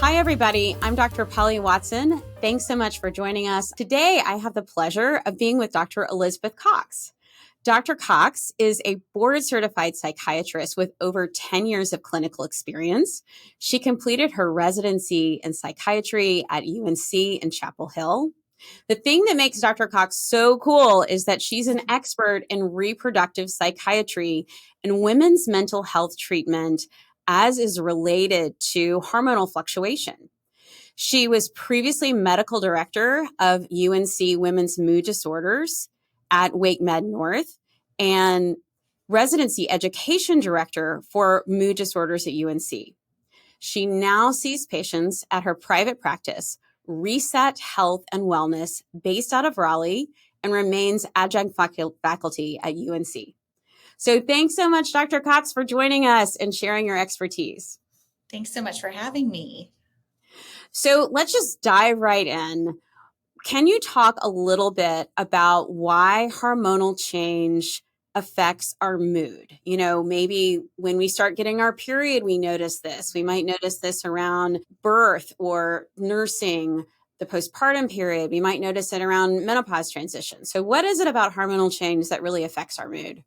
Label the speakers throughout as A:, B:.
A: Hi, everybody. I'm Dr. Polly Watson. Thanks so much for joining us. Today, I have the pleasure of being with Dr. Elizabeth Cox. Dr. Cox is a board-certified psychiatrist with over 10 years of clinical experience. She completed her residency in psychiatry at UNC in Chapel Hill. The thing that makes Dr. Cox so cool is that she's an expert in reproductive psychiatry and women's mental health treatment as is related to hormonal fluctuation. She was previously medical director of UNC Women's Mood Disorders at Wake Med North and residency education director for mood disorders at UNC. She now sees patients at her private practice, Reset Health and Wellness, based out of Raleigh, and remains adjunct faculty at UNC. So thanks so much, Dr. Cox, for joining us and sharing your expertise.
B: Thanks so much for having me.
A: So let's just dive right in. Can you talk a little bit about why hormonal change affects our mood? You know, maybe when we start getting our period, we notice this. We might notice this around birth or nursing, the postpartum period. We might notice it around menopause transition. So what is it about hormonal change that really affects our mood?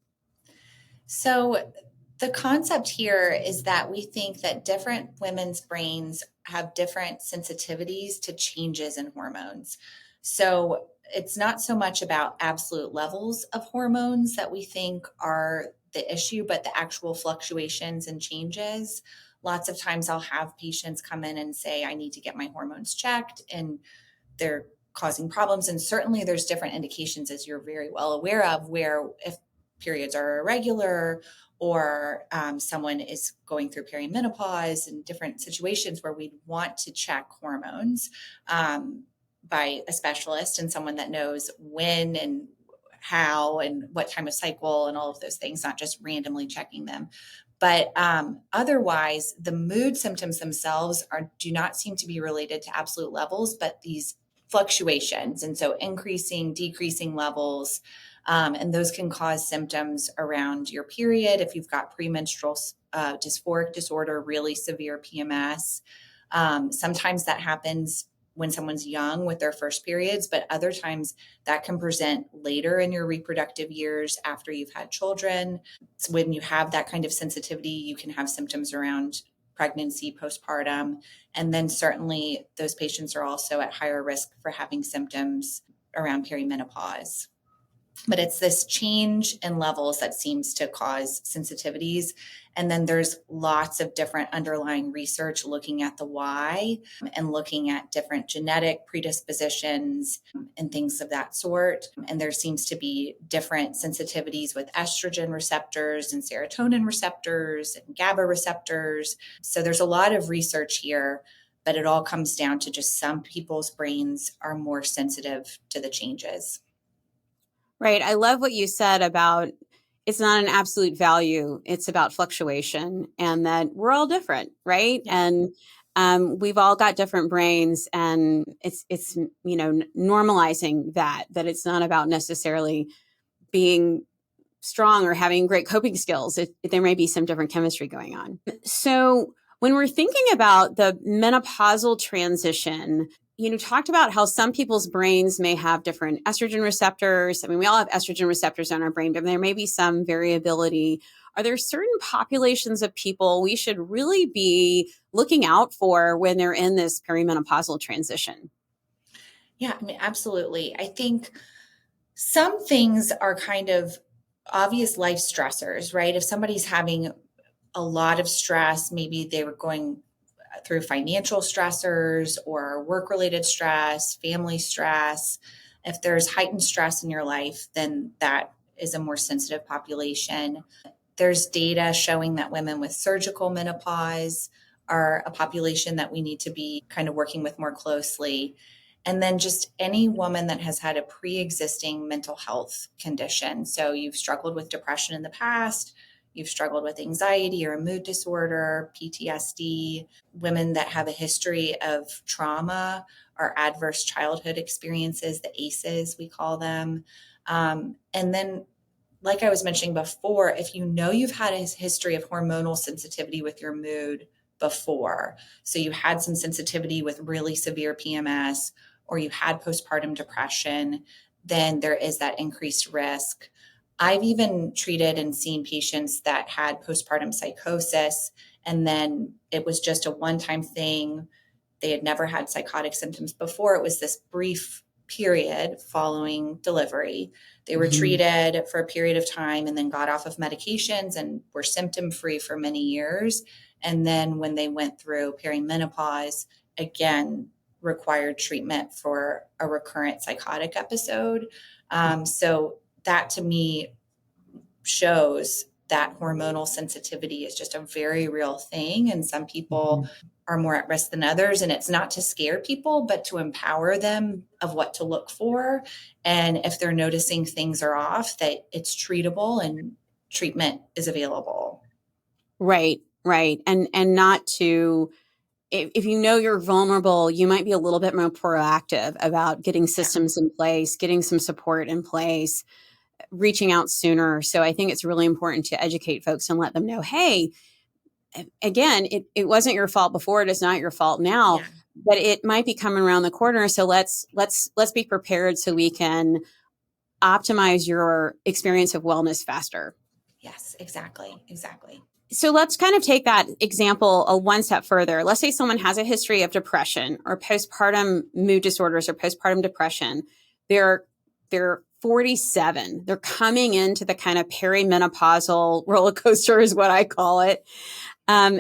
B: So the concept here is that we think that different women's brains have different sensitivities to changes in hormones. So it's not so much about absolute levels of hormones that we think are the issue, but the actual fluctuations and changes. Lots of times I'll have patients come in and say, I need to get my hormones checked, and they're causing problems. And certainly there's different indications, as you're very well aware of, where if periods are irregular or someone is going through perimenopause and different situations where we'd want to check hormones by a specialist and someone that knows when and how and what time of cycle and all of those things, not just randomly checking them. But otherwise, the mood symptoms themselves do not seem to be related to absolute levels, but these fluctuations. And so increasing, decreasing levels, and those can cause symptoms around your period. If you've got premenstrual dysphoric disorder, really severe PMS, sometimes that happens when someone's young with their first periods, but other times that can present later in your reproductive years after you've had children. So when you have that kind of sensitivity, you can have symptoms around pregnancy, postpartum, and then certainly those patients are also at higher risk for having symptoms around perimenopause. But it's this change in levels that seems to cause sensitivities. And then there's lots of different underlying research looking at the why and looking at different genetic predispositions and things of that sort. And there seems to be different sensitivities with estrogen receptors and serotonin receptors and GABA receptors. So there's a lot of research here, but it all comes down to just some people's brains are more sensitive to the changes.
A: Right. I love what you said about it's not an absolute value. It's about fluctuation and that we're all different. Right.
B: Yeah.
A: And we've all got different brains, and it's, normalizing that it's not about necessarily being strong or having great coping skills. There may be some different chemistry going on. So when we're thinking about the menopausal transition, talked about how some people's brains may have different estrogen receptors. I mean, we all have estrogen receptors on our brain, but there may be some variability. Are there certain populations of people we should really be looking out for when they're in this perimenopausal transition?
B: Yeah, I mean, absolutely. I think some things are kind of obvious life stressors, right? If somebody's having a lot of stress, maybe they were going through financial stressors or work-related stress, family stress. If there's heightened stress in your life, then that is a more sensitive population. There's data showing that women with surgical menopause are a population that we need to be kind of working with more closely. And then just any woman that has had a pre-existing mental health condition. So you've struggled with depression in the past, you've struggled with anxiety or a mood disorder, PTSD, women that have a history of trauma or adverse childhood experiences, the ACEs, we call them. And then, like I was mentioning before, if you know you've had a history of hormonal sensitivity with your mood before. So you had some sensitivity with really severe PMS, or you had postpartum depression, then there is that increased risk. I've even treated and seen patients that had postpartum psychosis, and then it was just a one-time thing. They had never had psychotic symptoms before. It was this brief period following delivery. They were treated for a period of time and then got off of medications and were symptom free for many years. And then when they went through perimenopause, again, required treatment for a recurrent psychotic episode. So that to me shows that hormonal sensitivity is just a very real thing. And some people are more at risk than others. And it's not to scare people, but to empower them of what to look for. And if they're noticing things are off, that it's treatable and treatment is available.
A: Right, right. And not to, if you know you're vulnerable, you might be a little bit more proactive about getting systems in place, getting some support in place, reaching out sooner. So I think it's really important to educate folks and let them know, hey, again, it wasn't your fault before, it is not your fault now, but it might be coming around the corner. So let's be prepared so we can optimize your experience of wellness faster.
B: Yes, exactly.
A: So let's kind of take that example a one step further. Let's say someone has a history of depression or postpartum mood disorders or postpartum depression. They're 47. They're coming into the kind of perimenopausal roller coaster is what I call it.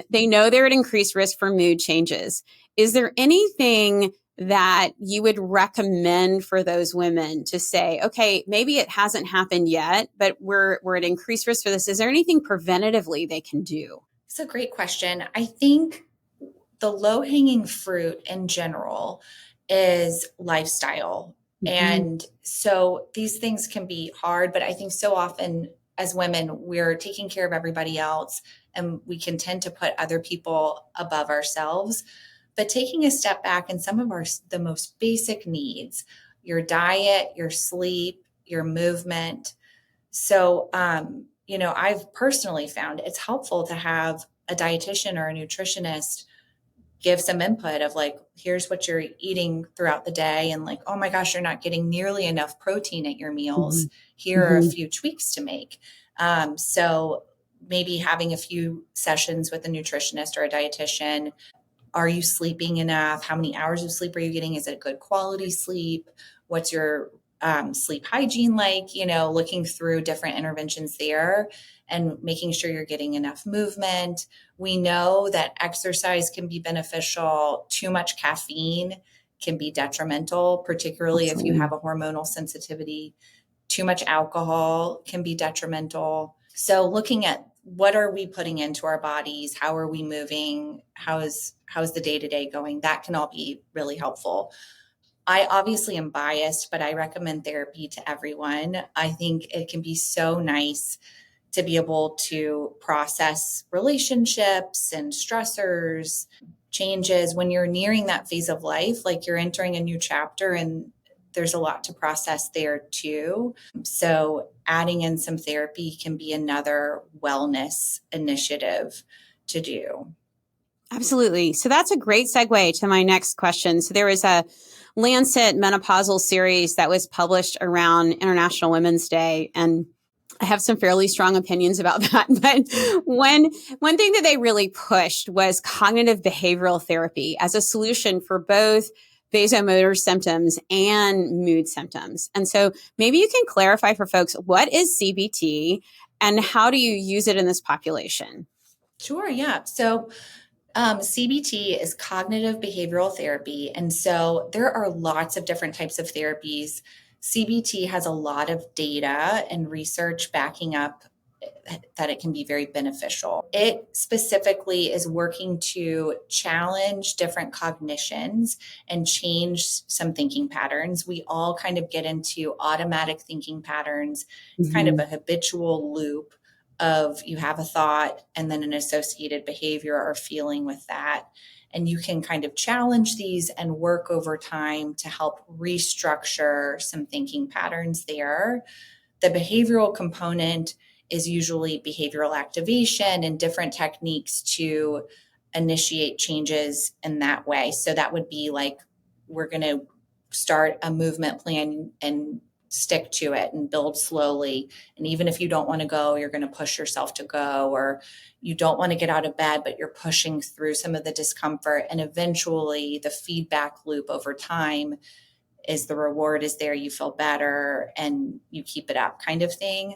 A: They know they're at increased risk for mood changes. Is there anything that you would recommend for those women to say, okay, maybe it hasn't happened yet, but we're at increased risk for this? Is there anything preventatively they can do?
B: It's a great question. I think the low-hanging fruit in general is lifestyle. And so these things can be hard, but I think so often as women, we're taking care of everybody else and we can tend to put other people above ourselves. But taking a step back and some of the most basic needs, your diet, your sleep, your movement. So, I've personally found it's helpful to have a dietitian or a nutritionist give some input of like, here's what you're eating throughout the day. And like, oh my gosh, you're not getting nearly enough protein at your meals. Here are a few tweaks to make. So maybe having a few sessions with a nutritionist or a dietitian. Are you sleeping enough? How many hours of sleep are you getting? Is it good quality sleep? What's your sleep hygiene like? Looking through different interventions there and making sure you're getting enough movement. We know that exercise can be beneficial. Too much caffeine can be detrimental, particularly if you have a hormonal sensitivity. Too much alcohol can be detrimental. So looking at what are we putting into our bodies? How are we moving? How's the day-to-day going? That can all be really helpful. I obviously am biased, but I recommend therapy to everyone. I think it can be so nice to be able to process relationships and stressors, changes when you're nearing that phase of life, like you're entering a new chapter and there's a lot to process there too. So adding in some therapy can be another wellness initiative to do.
A: Absolutely. So that's a great segue to my next question. So there was a Lancet menopausal series that was published around International Women's Day, and I have some fairly strong opinions about that. But one thing that they really pushed was cognitive behavioral therapy as a solution for both vasomotor symptoms and mood symptoms. And so maybe you can clarify for folks, what is CBT and how do you use it in this population?
B: Sure, yeah. So CBT is cognitive behavioral therapy. And so there are lots of different types of therapies. CBT has a lot of data and research backing up that it can be very beneficial. It specifically is working to challenge different cognitions and change some thinking patterns. We all kind of get into automatic thinking patterns. It's kind of a habitual loop of you have a thought and then an associated behavior or feeling with that. And you can kind of challenge these and work over time to help restructure some thinking patterns there. The behavioral component is usually behavioral activation and different techniques to initiate changes in that way. So that would be like, we're going to start a movement plan and stick to it and build slowly. And even if you don't want to go, you're going to push yourself to go, or you don't want to get out of bed, but you're pushing through some of the discomfort. And eventually the feedback loop over time is the reward is there, you feel better and you keep it up, kind of thing.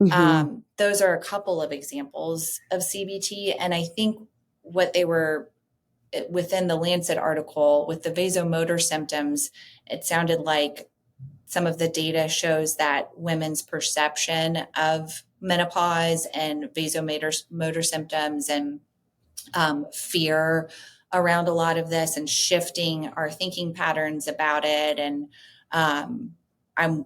A: Mm-hmm.
B: Those are a couple of examples of CBT. And I think what they were within the Lancet article with the vasomotor symptoms, it sounded like some of the data shows that women's perception of menopause and vasomotor symptoms and fear around a lot of this and shifting our thinking patterns about it. And I'm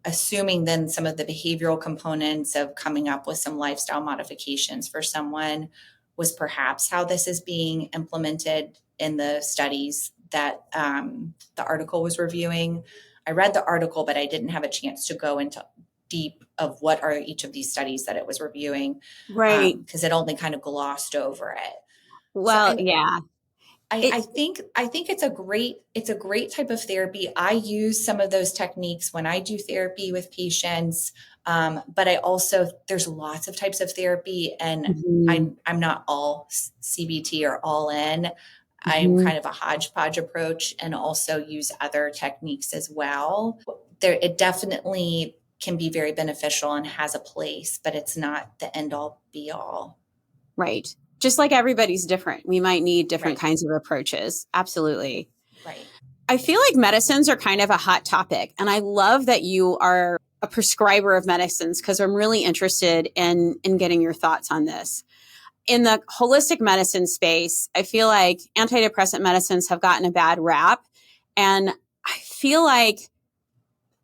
B: assuming then some of the behavioral components of coming up with some lifestyle modifications for someone was perhaps how this is being implemented in the studies that the article was reviewing. I read the article, but I didn't have a chance to go into deep of what are each of these studies that it was reviewing,
A: Right.
B: because it only kind of glossed over it. So
A: Well, yeah.
B: I think it's a great type of therapy. I use some of those techniques when I do therapy with patients, but I also there's lots of types of therapy, and
A: Mhm.
B: I'm not all CBT or all in. I'm
A: Mhm.
B: kind of a hodgepodge approach, and also use other techniques as well. There, it definitely can be very beneficial and has a place, but it's not the end all be all.
A: Right. Just like everybody's different. We might need different
B: Right,
A: kinds of approaches. Absolutely.
B: right.
A: I feel like medicines are kind of a hot topic. And I love that you are a prescriber of medicines because I'm really interested in getting your thoughts on this. In the holistic medicine space, I feel like antidepressant medicines have gotten a bad rap. And I feel like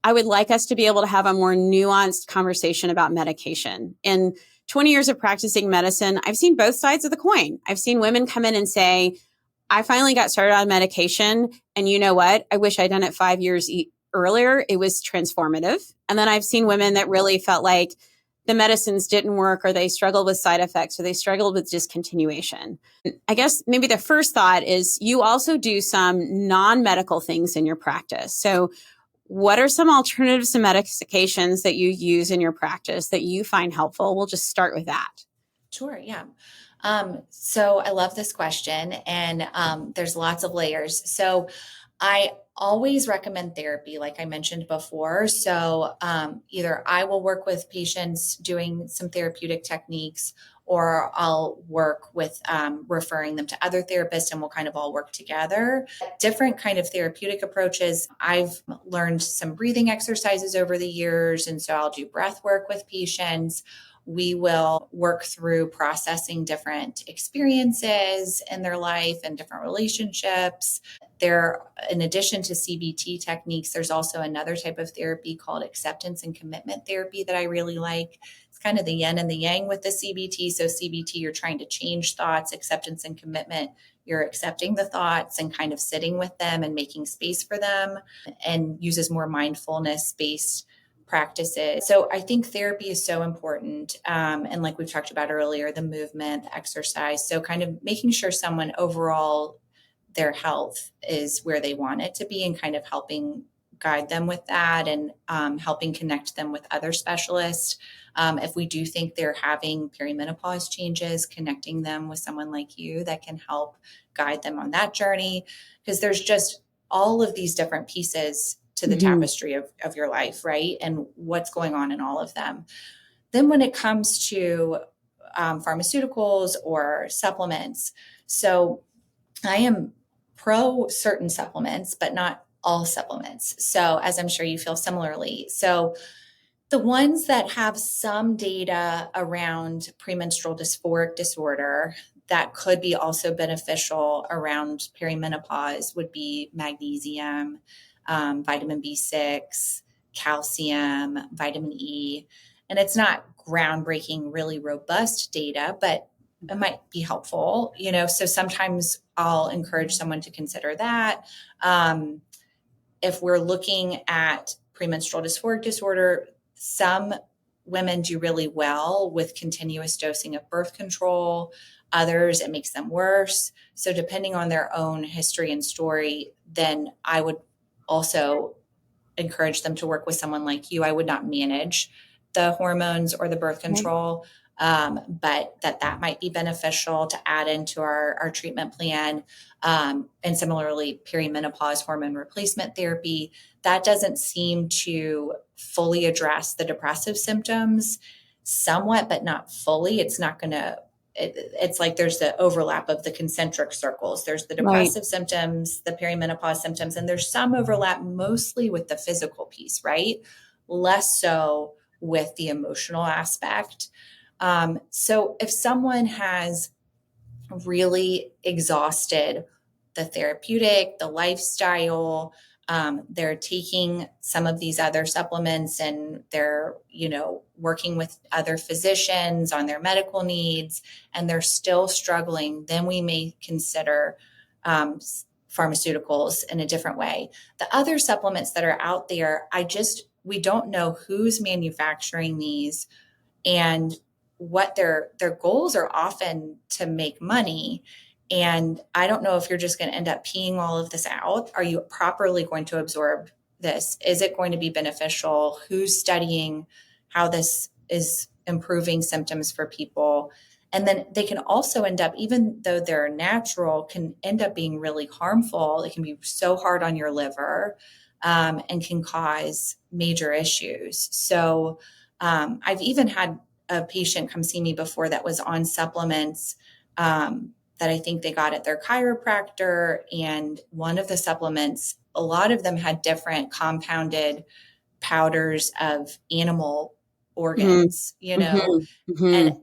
A: I would like us to be able to have a more nuanced conversation about medication. In 20 years of practicing medicine, I've seen both sides of the coin. I've seen women come in and say, I finally got started on medication. And you know what? I wish I'd done it 5 years earlier. It was transformative. And then I've seen women that really felt like the medicines didn't work, or they struggled with side effects, or they struggled with discontinuation. I guess maybe the first thought is you also do some non medical things in your practice. So, what are some alternatives to medications that you use in your practice that you find helpful? We'll just start with that.
B: Sure, yeah. So I love this question, and there's lots of layers. So I always recommend therapy, like I mentioned before. So either I will work with patients doing some therapeutic techniques, or I'll work with referring them to other therapists, and we'll kind of all work together. Different kind of therapeutic approaches. I've learned some breathing exercises over the years, and so I'll do breath work with patients. We will work through processing different experiences in their life and different relationships. There, in addition to CBT techniques, there's also another type of therapy called acceptance and commitment therapy that I really like. It's kind of the yin and the yang with the CBT. So CBT, you're trying to change thoughts. Acceptance and commitment, you're accepting the thoughts and kind of sitting with them and making space for them, and uses more mindfulness based practices. So I think therapy is so important. And like we've talked about earlier, the movement, the exercise. So kind of making sure someone overall, their health is where they want it to be, and kind of helping guide them with that, and helping connect them with other specialists. If we do think they're having perimenopause changes, connecting them with someone like you that can help guide them on that journey, because there's just all of these different pieces to the
A: Mm-hmm.
B: tapestry of your life, right? And what's going on in all of them. Then when it comes to pharmaceuticals or supplements, so I am pro certain supplements, but not all supplements. So as I'm sure you feel similarly. So the ones that have some data around premenstrual dysphoric disorder that could be also beneficial around perimenopause would be magnesium, vitamin B6, calcium, vitamin E. And it's not groundbreaking, really robust data, but it might be helpful, So sometimes I'll encourage someone to consider that. If we're looking at premenstrual dysphoric disorder, some women do really well with continuous dosing of birth control. Others, it makes them worse. So depending on their own history and story, then I would also encourage them to work with someone like you. I would not manage the hormones or the birth control, but that might be beneficial to add into our treatment plan. And similarly, perimenopause hormone replacement therapy, that doesn't seem to fully address the depressive symptoms, somewhat, but not fully. It's not going to, it's like there's the overlap of the concentric circles. There's the depressive symptoms, the perimenopause symptoms, and there's some overlap mostly with the physical piece, right? Less so with the emotional aspect. So if someone has really exhausted the therapeutic, the lifestyle, they're taking some of these other supplements and they're, working with other physicians on their medical needs, and they're still struggling, then we may consider pharmaceuticals in a different way. The other supplements that are out there, we don't know who's manufacturing these and what their goals are, often to make money. And I don't know if you're just going to end up peeing all of this out. Are you properly going to absorb this? Is it going to be beneficial? Who's studying how this is improving symptoms for people? And then they can also end up, even though they're natural, can end up being really harmful. It can be so hard on your liver, and can cause major issues. So I've even had a patient come see me before that was on supplements that I think they got at their chiropractor. And one of the supplements, a lot of them had different compounded powders of animal organs, and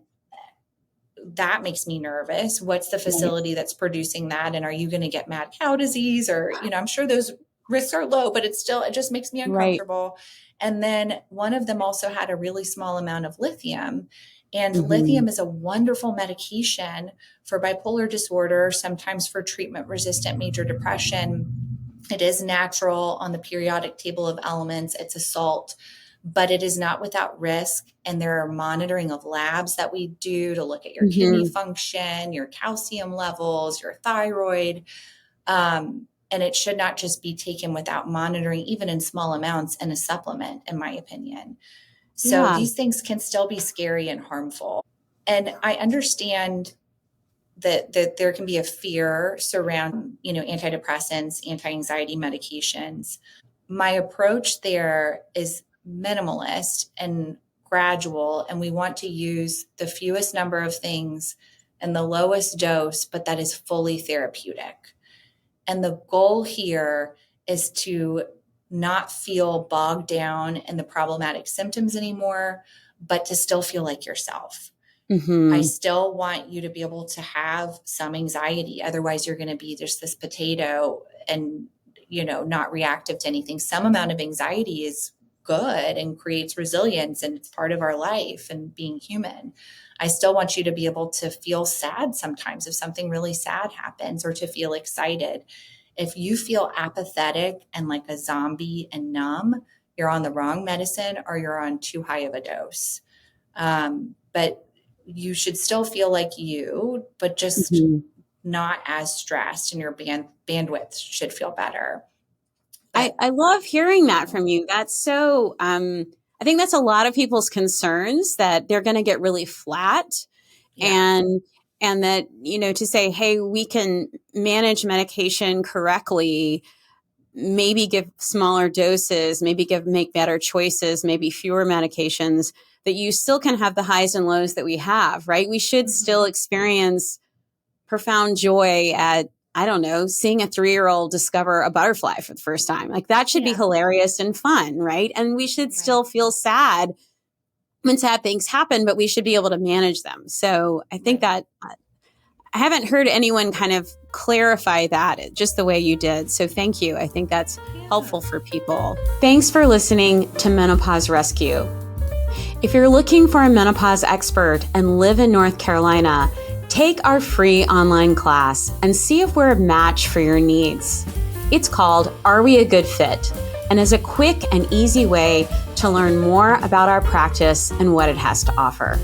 B: that makes me nervous. What's the facility that's producing that? And are you going to get mad cow disease? Or, I'm sure those risks are low, but it just makes me uncomfortable. Right. And then one of them also had a really small amount of lithium. And lithium is a wonderful medication for bipolar disorder, sometimes for treatment-resistant major depression. It is natural on the periodic table of elements. It's a salt, but it is not without risk. And there are monitoring of labs that we do to look at your kidney function, your calcium levels, your thyroid. And it should not just be taken without monitoring, even in small amounts, in a supplement, in my opinion. So these things can still be scary and harmful. And I understand that there can be a fear surrounding, antidepressants, anti-anxiety medications. My approach there is minimalist and gradual, and we want to use the fewest number of things and the lowest dose, but that is fully therapeutic. And the goal here is to not feel bogged down in the problematic symptoms anymore, but to still feel like yourself. I still want you to be able to have some anxiety. Otherwise, you're going to be just this potato and, not reactive to anything. Some amount of anxiety is good and creates resilience, and it's part of our life and being human. I still want you to be able to feel sad sometimes if something really sad happens, or to feel excited. If you feel apathetic and like a zombie and numb, you're on the wrong medicine or you're on too high of a dose. But you should still feel like you, but just not as stressed, and your bandwidth should feel better.
A: I love hearing that from you. That's so, I think that's a lot of people's concerns, that they're going to get really flat. And that, to say, hey, we can manage medication correctly, maybe give smaller doses, maybe make better choices, maybe fewer medications, that you still can have the highs and lows that we have, right? We should still experience profound joy at, I don't know, seeing a 3-year-old discover a butterfly for the first time. Like, that should be hilarious and fun, right? And we should still feel sad when sad things happen, but we should be able to manage them. So I think that I haven't heard anyone kind of clarify that just the way you did. So thank you. I think that's helpful for people. Thanks for listening to Menopause Rescue. If you're looking for a menopause expert and live in North Carolina, take our free online class and see if we're a match for your needs. It's called Are We a Good Fit? And is a quick and easy way to learn more about our practice and what it has to offer.